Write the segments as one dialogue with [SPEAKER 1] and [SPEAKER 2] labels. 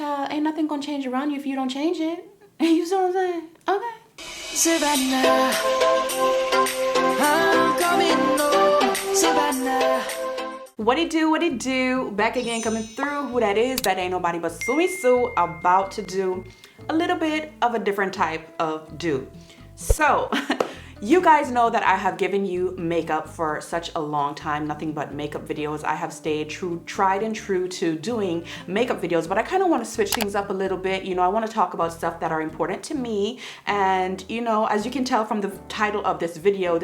[SPEAKER 1] child, ain't nothing gonna change around you if you don't change it. You see what I'm saying? Okay.
[SPEAKER 2] Savannah, I'm coming home, Savannah.
[SPEAKER 1] What it do? Back again, coming through. Who that is? That ain't nobody but Sue, about to do a little bit of a different type of do. So, you guys know that I have given you makeup for such a long time, nothing but makeup videos. I have stayed tried and true to doing makeup videos, but I kind of want to switch things up a little bit. You know, I want to talk about stuff that are important to me. And, you know, as you can tell from the title of this video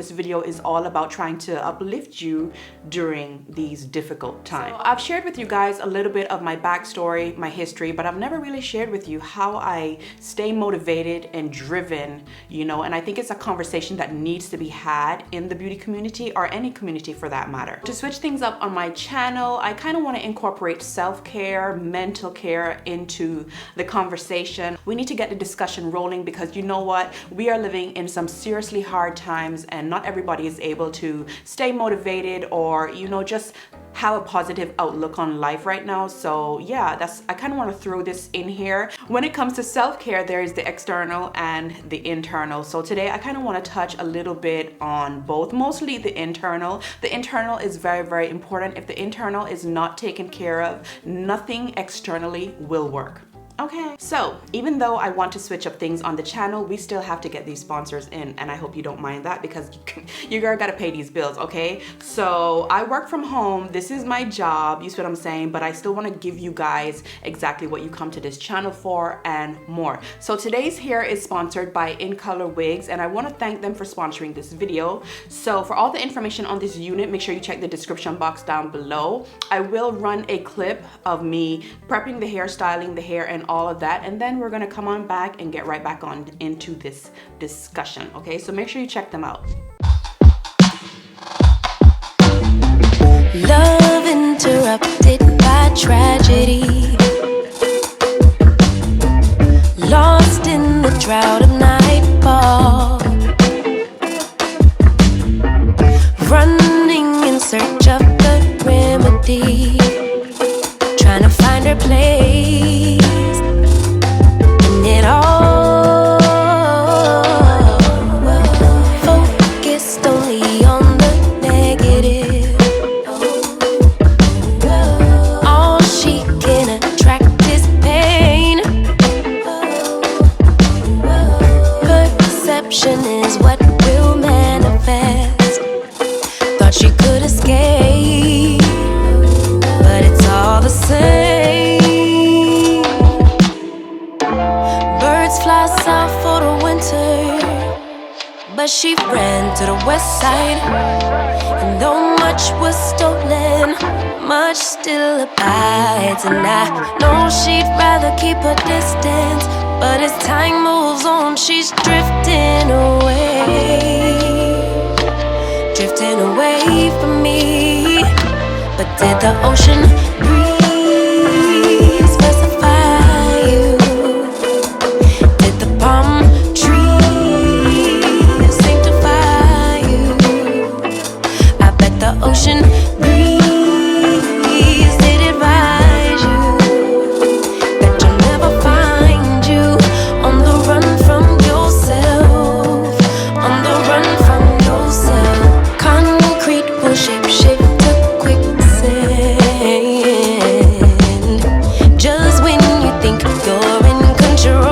[SPEAKER 1] is all about trying to uplift you during these difficult times. So I've shared with you guys a little bit of my backstory, my history, but I've never really shared with you how I stay motivated and driven, you know, and I think it's a conversation that needs to be had in the beauty community, or any community for that matter. To switch things up on my channel, I kind of want to incorporate self-care, mental care into the conversation. We need to get the discussion rolling because you know what? We are living in some seriously hard times and not everybody is able to stay motivated or, you know, just have a positive outlook on life right now. So yeah, I kind of want to throw this in here. When it comes to self-care, there is the external and the internal. So today I kind of want to touch a little bit on both, mostly the internal. The internal is very, very important. If the internal is not taken care of, nothing externally will work. Okay, so even though I want to switch up things on the channel, we still have to get these sponsors in, and I hope you don't mind that because you girl gotta pay these bills, okay? So I work from home, this is my job, you see what I'm saying, but I still wanna give you guys exactly what you come to this channel for and more. So today's hair is sponsored by IncolorWigs, and I wanna thank them for sponsoring this video. So for all the information on this unit, make sure you check the description box down below. I will run a clip of me prepping the hair, styling the hair, and all of that, and then we're gonna come on back and get right back on into this discussion, okay? So make sure you check them out.
[SPEAKER 2] Love interrupted by tragedy, lost in the drought of nightfall, running in search of the remedy, trying to find her place. It all focused only on the negative. All she can attract is pain. Perception is what will manifest. Thought she could escape, but it's all the same. Fly south for the winter, but she ran to the west side. And though much was stolen, much still abides. And I know she'd rather keep her distance, but as time moves on, she's drifting away from me. But did the ocean breeze specify you? Palm trees sanctify you. I bet the ocean breeze did advise you that you'll never find you on the run from yourself, on the run from yourself. Concrete will shape to quicksand. Just when you think you're in control,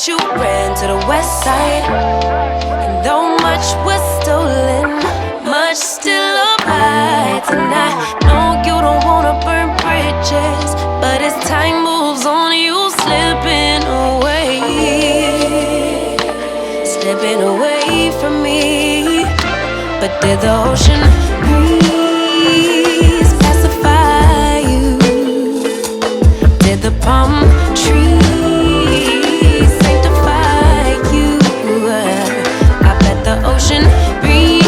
[SPEAKER 2] you ran to the west side. And though much was stolen, much still abides. And I know you don't wanna burn bridges, but as time moves on, you slipping away from me. But did the ocean breeze pacify you? Did the palm tree ocean breeze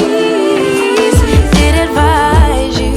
[SPEAKER 2] did advise you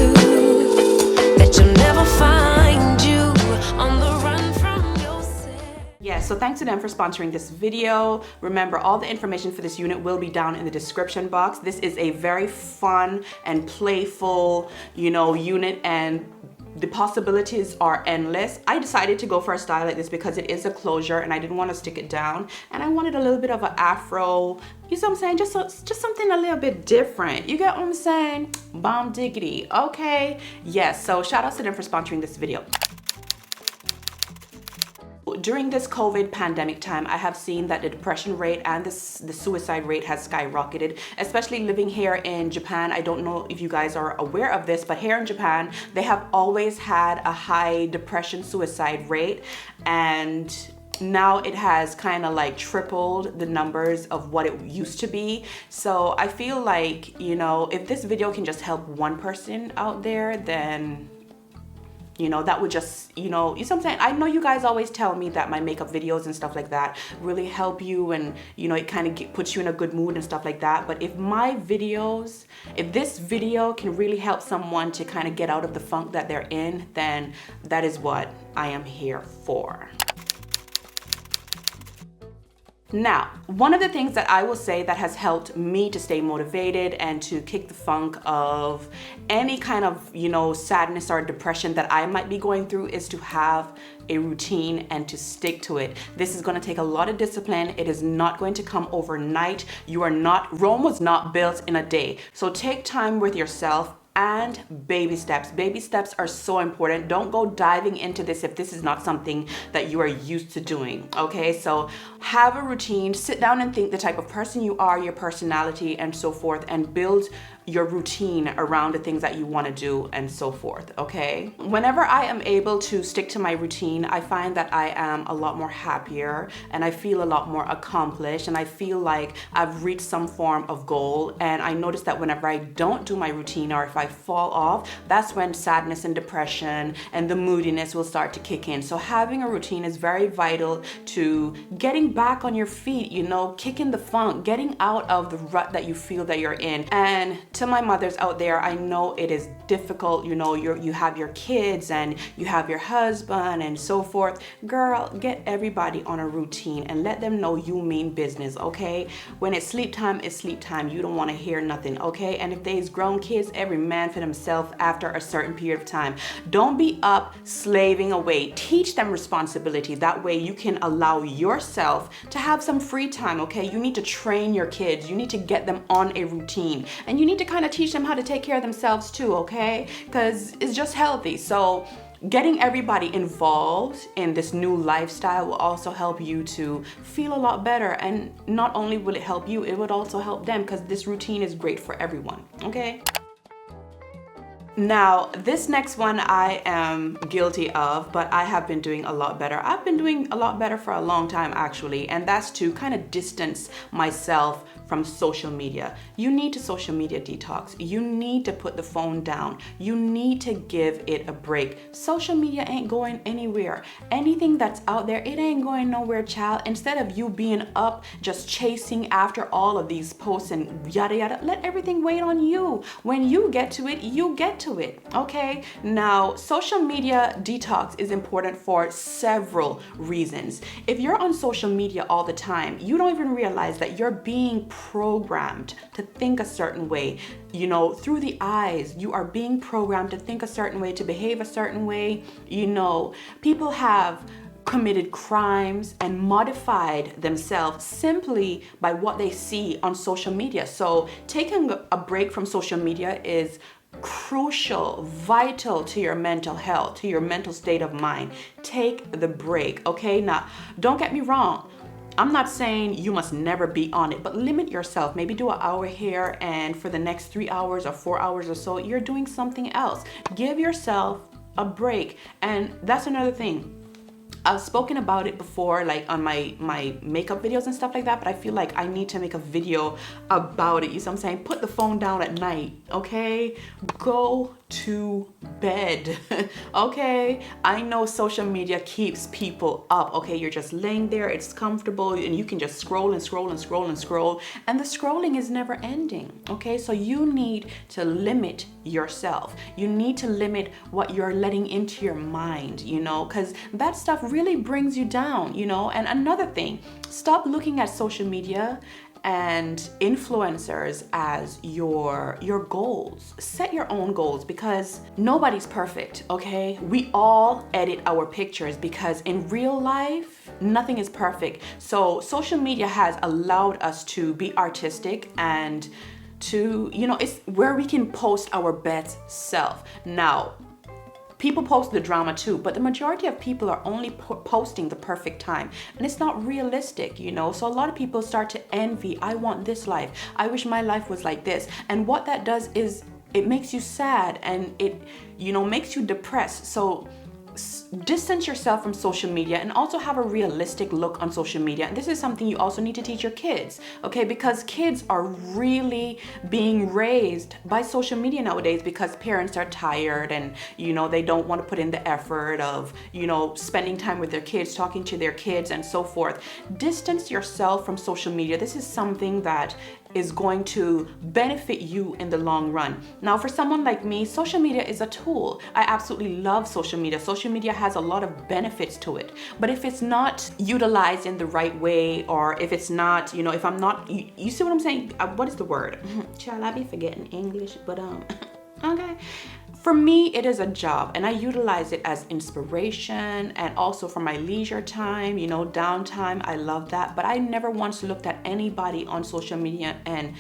[SPEAKER 1] thanks to them for sponsoring this video. Remember, all the information for this unit will be down in the description box. This is a very fun and playful, unit, and the possibilities are endless. I decided to go for a style like this because it is a closure and I didn't want to stick it down, and I wanted a little bit of an afro, you know what I'm saying, just something a little bit different. You get what I'm saying? Bomb diggity. Okay, yes, so shout out to them for sponsoring this video. During this COVID pandemic time, I have seen that the depression rate and the suicide rate has skyrocketed, especially living here in Japan. I don't know if you guys are aware of this, but here in Japan, they have always had a high depression suicide rate, and now it has kind of like tripled the numbers of what it used to be. So I feel like, if this video can just help one person out there, then that would just, you know what I'm saying? I know you guys always tell me that my makeup videos and stuff like that really help you, and it kind of puts you in a good mood and stuff like that. But if this video can really help someone to kind of get out of the funk that they're in, then that is what I am here for. Now, one of the things that I will say that has helped me to stay motivated and to kick the funk of any kind of, sadness or depression that I might be going through is to have a routine and to stick to it. This is going to take a lot of discipline. It is not going to come overnight. Rome was not built in a day. So take time with yourself. And baby steps. Baby steps are so important. Don't go diving into this if this is not something that you are used to doing. Okay, so have a routine, sit down and think the type of person you are, your personality, and so forth, and build your routine around the things that you want to do and so forth. Okay, whenever I am able to stick to my routine, I find that I am a lot more happier and I feel a lot more accomplished, and I feel like I've reached some form of goal. And I notice that whenever I don't do my routine, or if I fall off, that's when sadness and depression and the moodiness will start to kick in. So having a routine is very vital to getting back on your feet, kicking the funk, getting out of the rut that you feel that you're in. And to my mothers out there, I know it is difficult. You have your kids and you have your husband and so forth. Girl, get everybody on a routine and let them know you mean business, okay? When it's sleep time, it's sleep time. You don't want to hear nothing, okay? And if there's grown kids, every man for themselves after a certain period of time. Don't be up slaving away. Teach them responsibility. That way you can allow yourself to have some free time, okay? You need to train your kids. You need to get them on a routine, and you need to kind of teach them how to take care of themselves too, okay? Because it's just healthy. So getting everybody involved in this new lifestyle will also help you to feel a lot better. And not only will it help you, it would also help them, because this routine is great for everyone, okay? Now, this next one I am guilty of, but I have been doing a lot better. I've been doing a lot better for a long time, actually, and that's to kind of distance myself from social media. You need to social media detox. You need to put the phone down. You need to give it a break. Social media ain't going anywhere. Anything that's out there, it ain't going nowhere, child. Instead of you being up just chasing after all of these posts and yada yada, let everything wait on you. When you get to it, you get to it, okay? Now, social media detox is important for several reasons. If you're on social media all the time, you don't even realize that you're being programmed to think a certain way. Through the eyes, you are being programmed to think a certain way, to behave a certain way. People have committed crimes and modified themselves simply by what they see on social media. So taking a break from social media is crucial, vital to your mental health, to your mental state of mind. Take the break, okay? Now, don't get me wrong. I'm not saying you must never be on it, but limit yourself. Maybe do an hour here, and for the next 3 hours or 4 hours or so, you're doing something else. Give yourself a break. And that's another thing. I've spoken about it before, like on my makeup videos and stuff like that, but I feel like I need to make a video about it. You see what I'm saying? Put the phone down at night, okay? Go to bed, okay? I know social media keeps people up, okay? You're just laying there, it's comfortable, and you can just scroll and scroll and scroll and scroll, and the scrolling is never ending, okay? So you need to limit yourself. You need to limit what you're letting into your mind, because that stuff really brings you down, you know. And another thing, stop looking at social media and influencers as your goals. Set your own goals, because nobody's perfect, okay? We all edit our pictures, because in real life nothing is perfect. So social media has allowed us to be artistic and to, you know, it's where we can post our best self. Now, people post the drama too, but the majority of people are only posting the perfect time, and it's not realistic, you know. So a lot of people start to envy. I want this life. I wish my life was like this. And what that does is it makes you sad, and it, you know, makes you depressed. So distance yourself from social media, and also have a realistic look on social media. And this is something you also need to teach your kids, okay? Because kids are really being raised by social media nowadays, because parents are tired and, you know, they don't want to put in the effort of, you know, spending time with their kids, talking to their kids, and so forth. Distance yourself from social media. This is something that is going to benefit you in the long run. Now, for someone like me, social media is a tool. I absolutely love social media. Social media has a lot of benefits to it. But if it's not utilized in the right way, or if it's not, you know, if I'm not, you see what I'm saying? What is the word? Child, I be forgetting English, but okay. For me, it is a job, and I utilize it as inspiration and also for my leisure time, you know, downtime. I love that. But I never once looked at anybody on social media and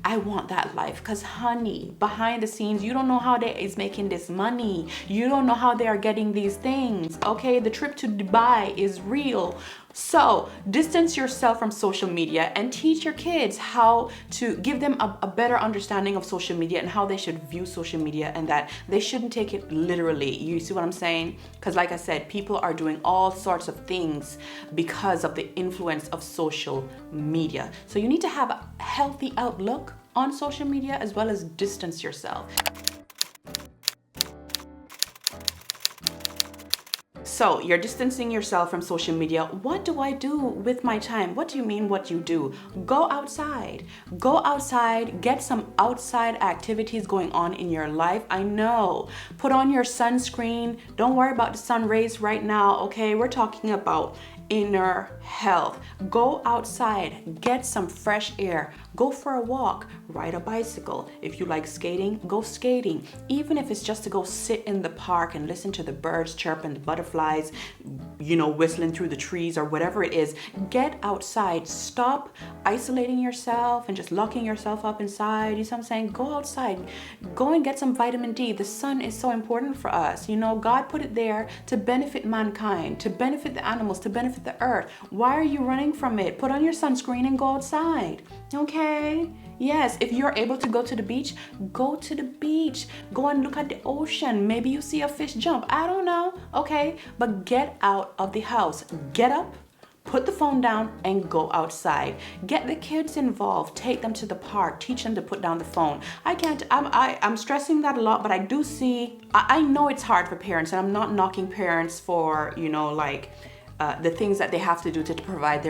[SPEAKER 1] I want that life. Because honey, behind the scenes, you don't know how they is making this money. You don't know how they are getting these things. Okay, the trip to Dubai is real. So distance yourself from social media and teach your kids how to give them a better understanding of social media and how they should view social media, and that they shouldn't take it literally. You see what I'm saying? Because like I said, people are doing all sorts of things because of the influence of social media. So you need to have a healthy outlook on social media, as well as distance yourself. So you're distancing yourself from social media. What do I do with my time? What do you mean what you do? Go outside. Go outside, get some outside activities going on in your life. I know. Put on your sunscreen. Don't worry about the sun rays right now, okay? We're talking about inner health. Go outside, get some fresh air, go for a walk, ride a bicycle. If you like skating, go skating. Even if it's just to go sit in the park and listen to the birds chirp and the butterflies, you know, whistling through the trees or whatever it is. Get outside. Stop isolating yourself and just locking yourself up inside. You see what I'm saying? Go outside. Go and get some vitamin D. The sun is so important for us. You know, God put it there to benefit mankind, to benefit the animals, to benefit the earth. Why are you running from it? Put on your sunscreen and go outside. Okay? Yes, if you're able to go to the beach, go to the beach. Go and look at the ocean. Maybe you see a fish jump. I don't know. Okay? But get out of the house. Get up. Put the phone down and go outside. Get the kids involved. Take them to the park. Teach them to put down the phone. I'm stressing that a lot, but I do see, I know it's hard for parents, and I'm not knocking parents for, you know, like, the things that they have to do to provide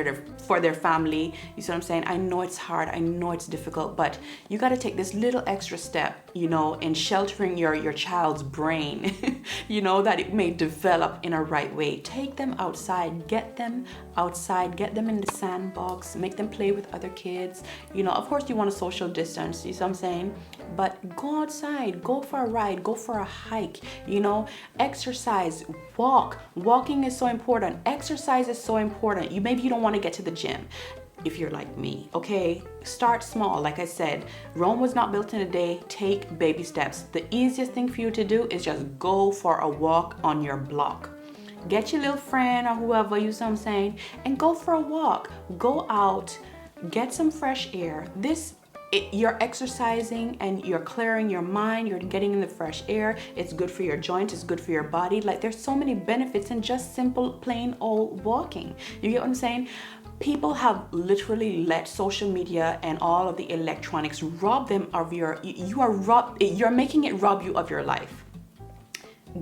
[SPEAKER 1] for their family. You see what I'm saying? I know it's hard. I know it's difficult, but you got to take this little extra step, you know, in sheltering your child's brain, you know, that it may develop in a right way. Take them outside, get them outside, get them in the sandbox, make them play with other kids. You know, of course you want a social distance, you see what I'm saying? But go outside, go for a ride, go for a hike, you know, exercise, walk. Walking is so important. Exercise is so important. Maybe you don't want to get to the gym if you're like me, okay? Start small. Like I said, Rome was not built in a day. Take baby steps. The easiest thing for you to do is just go for a walk on your block. Get your little friend or whoever, you see what I'm saying, and go for a walk. Go out, get some fresh air. You're exercising and you're clearing your mind, you're getting in the fresh air. It's good for your joints, it's good for your body. Like, there's so many benefits in just simple, plain old walking. You get what I'm saying? People have literally let social media and all of the electronics rob them of you're making it rob you of your life.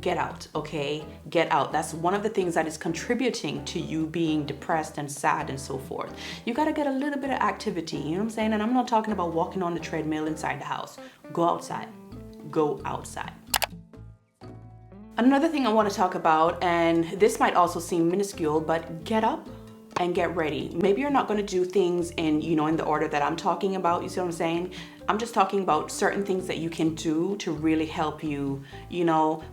[SPEAKER 1] Get out, okay? Get out. That's one of the things that is contributing to you being depressed and sad and so forth. You got to get a little bit of activity, you know what I'm saying? And I'm not talking about walking on the treadmill inside the house. Go outside. Go outside. Another thing I want to talk about, and this might also seem minuscule, but get up and get ready. Maybe you're not going to do things in, in the order that I'm talking about. You see what I'm saying? I'm just talking about certain things that you can do to really help you,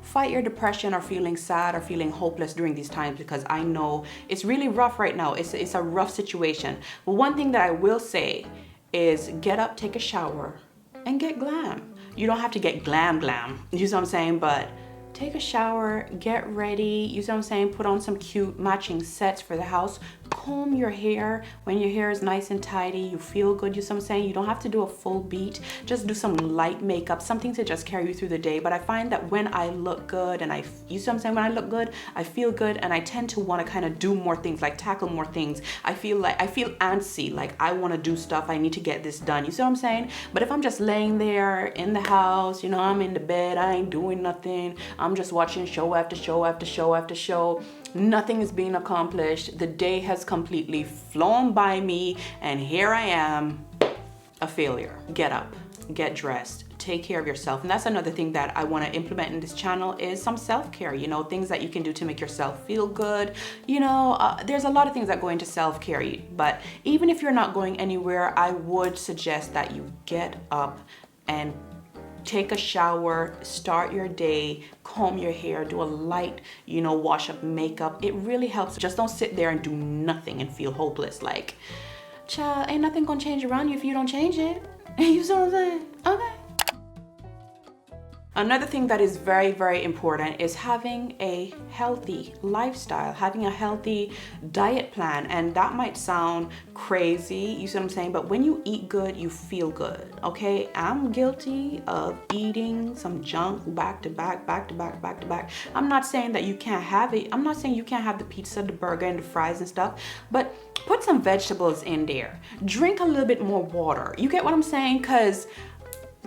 [SPEAKER 1] fight your depression or feeling sad or feeling hopeless during these times, because I know it's really rough right now. It's a rough situation. But one thing that I will say is get up, take a shower, and get glam. You don't have to get glam. You see what I'm saying? But take a shower, get ready, you see what I'm saying? Put on some cute matching sets for the house. Comb your hair. When your hair is nice and tidy, you feel good, you see what I'm saying? You don't have to do a full beat. Just do some light makeup, something to just carry you through the day. But I find that when I look good and you see what I'm saying? When I look good, I feel good, and I tend to want to kind of do more things, like tackle more things. I feel antsy, like I want to do stuff. I need to get this done. You see what I'm saying? But if I'm just laying there in the house, I'm in the bed, I ain't doing nothing. I'm just watching show after show after show after show. Nothing is being accomplished. The day has completely flown by me, and here I am, a failure. Get up, get dressed, take care of yourself. And that's another thing that I want to implement in this channel is some self-care, things that you can do to make yourself feel good. There's a lot of things that go into self-care, but even if you're not going anywhere, I would suggest that you get up and take a shower, start your day, comb your hair, do a light, wash up makeup. It really helps. Just don't sit there and do nothing and feel hopeless. Like, child, ain't nothing gonna change around you if you don't change it. You see what I'm saying? Okay. Another thing that is very, very important is having a healthy lifestyle, having a healthy diet plan. And that might sound crazy, you see what I'm saying? But when you eat good, you feel good, okay? I'm guilty of eating some junk back to back. I'm not saying that you can't have it. I'm not saying you can't have the pizza, the burger, and the fries and stuff, but put some vegetables in there. Drink a little bit more water. You get what I'm saying? Because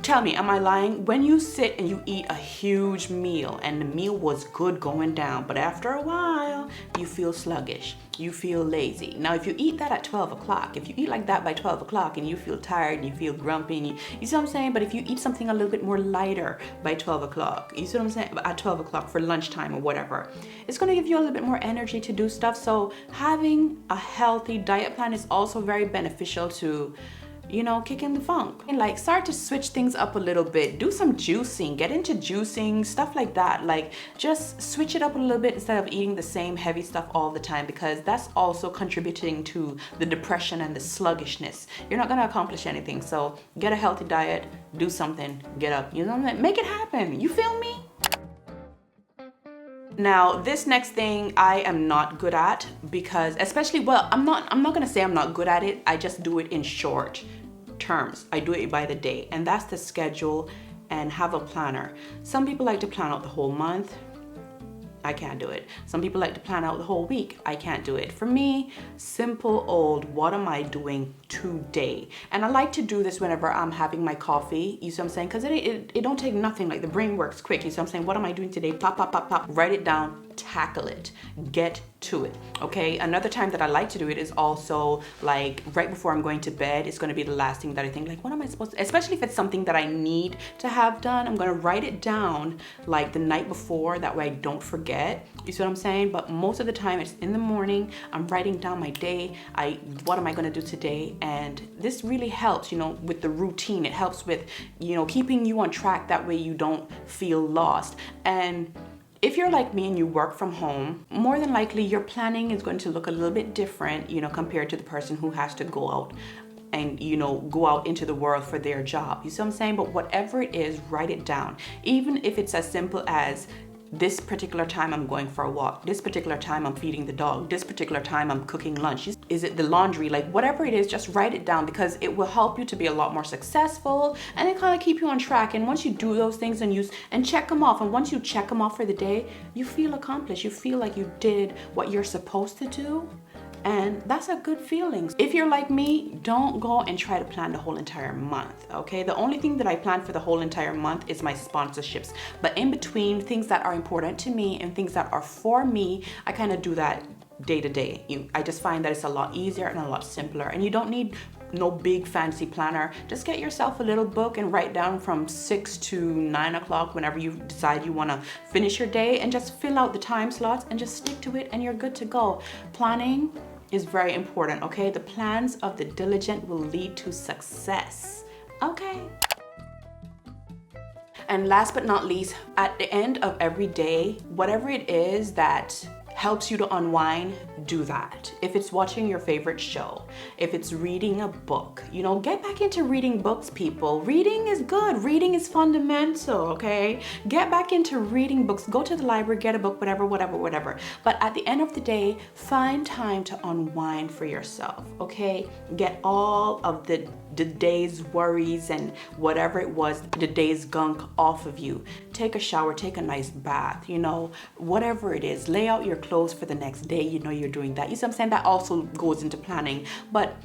[SPEAKER 1] tell me, am I lying? When you sit and you eat a huge meal and the meal was good going down, but after a while, you feel sluggish, you feel lazy. Now, if you eat that at 12 o'clock, if you eat like that by 12 o'clock and you feel tired and you feel grumpy, and you see what I'm saying? But if you eat something a little bit more lighter by 12 o'clock, you see what I'm saying? At 12 o'clock for lunchtime or whatever, it's gonna give you a little bit more energy to do stuff. So having a healthy diet plan is also very beneficial to kicking the funk. And like start to switch things up a little bit. Do some juicing, get into juicing, stuff like that. Like just switch it up a little bit instead of eating the same heavy stuff all the time, because that's also contributing to the depression and the sluggishness. You're not gonna accomplish anything. So get a healthy diet, do something, get up, make it happen. You feel me? Now, this next thing I am not good at, because I'm not gonna say I'm not good at it. I just do it in short terms. I do it by the day, and that's to schedule and have a planner. Some people like to plan out the whole month. I can't do it. Some people like to plan out the whole week. I can't do it. For me, simple old, what am I doing today? And I like to do this whenever I'm having my coffee, you see what I'm saying? Because it don't take nothing, like the brain works quick, you see what I'm saying? What am I doing today? Pop, write it down, tackle it, get to it, okay? Another time that I like to do it is also like right before I'm going to bed. It's gonna be the last thing that I think, like, what am I supposed to, especially if it's something that I need to have done, I'm gonna write it down like the night before, that way I don't forget, you see what I'm saying? But most of the time it's in the morning, I'm writing down my day, what am I gonna do today? And this really helps, with the routine. It helps with, keeping you on track, that way you don't feel lost. And if you're like me and you work from home, more than likely your planning is going to look a little bit different, compared to the person who has to go out and, go out into the world for their job. You see what I'm saying? But whatever it is, write it down. Even if it's as simple as this particular time I'm going for a walk, this particular time I'm feeding the dog, this particular time I'm cooking lunch, is it the laundry, like whatever it is, just write it down, because it will help you to be a lot more successful, and it kind of keep you on track. And once you do those things and check them off, and once you check them off for the day, you feel accomplished, you feel like you did what you're supposed to do. And that's a good feeling. If you're like me, don't go and try to plan the whole entire month, okay? The only thing that I plan for the whole entire month is my sponsorships. But in between, things that are important to me and things that are for me, I kind of do that day to day. I just find that it's a lot easier and a lot simpler, and you don't need no big fancy planner. Just get yourself a little book and write down from 6 to 9 o'clock whenever you decide you want to finish your day, and just fill out the time slots and just stick to it and you're good to go. Planning is very important, okay? The plans of the diligent will lead to success, okay? And last but not least, at the end of every day, whatever it is that helps you to unwind, do that. If it's watching your favorite show, if it's reading a book, you know, get back into reading books, people. Reading is good. Reading is fundamental, okay? Get back into reading books. Go to the library, get a book, whatever. But at the end of the day, find time to unwind for yourself, okay? Get all of the day's worries and whatever it was, the day's gunk off of you. Take a shower, take a nice bath, you know, whatever it is. Lay out your clothes for the next day. You know you're doing that. You see what I'm saying? That also goes into planning. But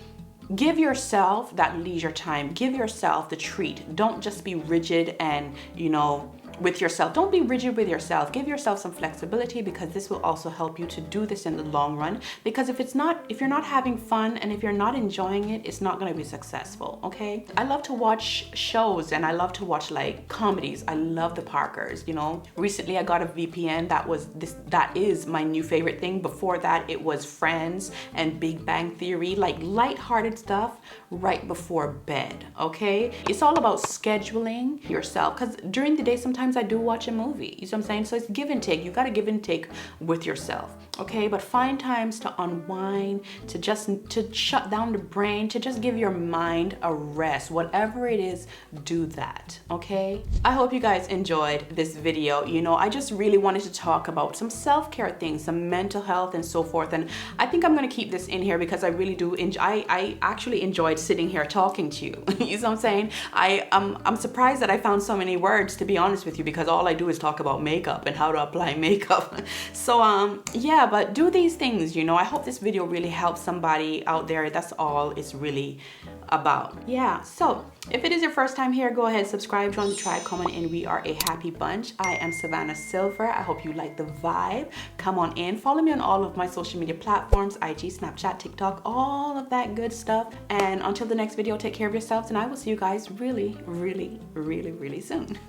[SPEAKER 1] give yourself that leisure time. Give yourself the treat. Don't just be rigid and, you know, with yourself. Don't be rigid with yourself. Give yourself some flexibility, because this will also help you to do this in the long run. Because if you're not having fun and if you're not enjoying it, it's not going to be successful, okay? I love to watch shows and I love to watch like comedies. I love the Parkers, you know. Recently I got a VPN that is my new favorite thing. Before that it was Friends and Big Bang Theory, like lighthearted stuff right before bed, okay? It's all about scheduling yourself, because during the day sometimes I do watch a movie, you see what I'm saying? So it's give and take. You got to give and take with yourself, okay? But find times to unwind, to shut down the brain, to just give your mind a rest. Whatever it is, do that, okay? I hope you guys enjoyed this video. You know, I just really wanted to talk about some self-care things, some mental health and so forth. And I think I'm going to keep this in here because I really do enjoy, I actually enjoyed sitting here talking to you. You see what I'm saying? I'm surprised that I found so many words, to be honest with you, because all I do is talk about makeup and how to apply makeup. So yeah, but do these things, you know. I hope this video really helps somebody out there. That's all it's really about. Yeah, so if it is your first time here, go ahead, subscribe, join the tribe, come on in. We are a happy bunch. I am Savannah Sylver. I hope you like the vibe. Come on in, follow me on all of my social media platforms, IG, Snapchat, TikTok, all of that good stuff. And until the next video, take care of yourselves, and I will see you guys really soon.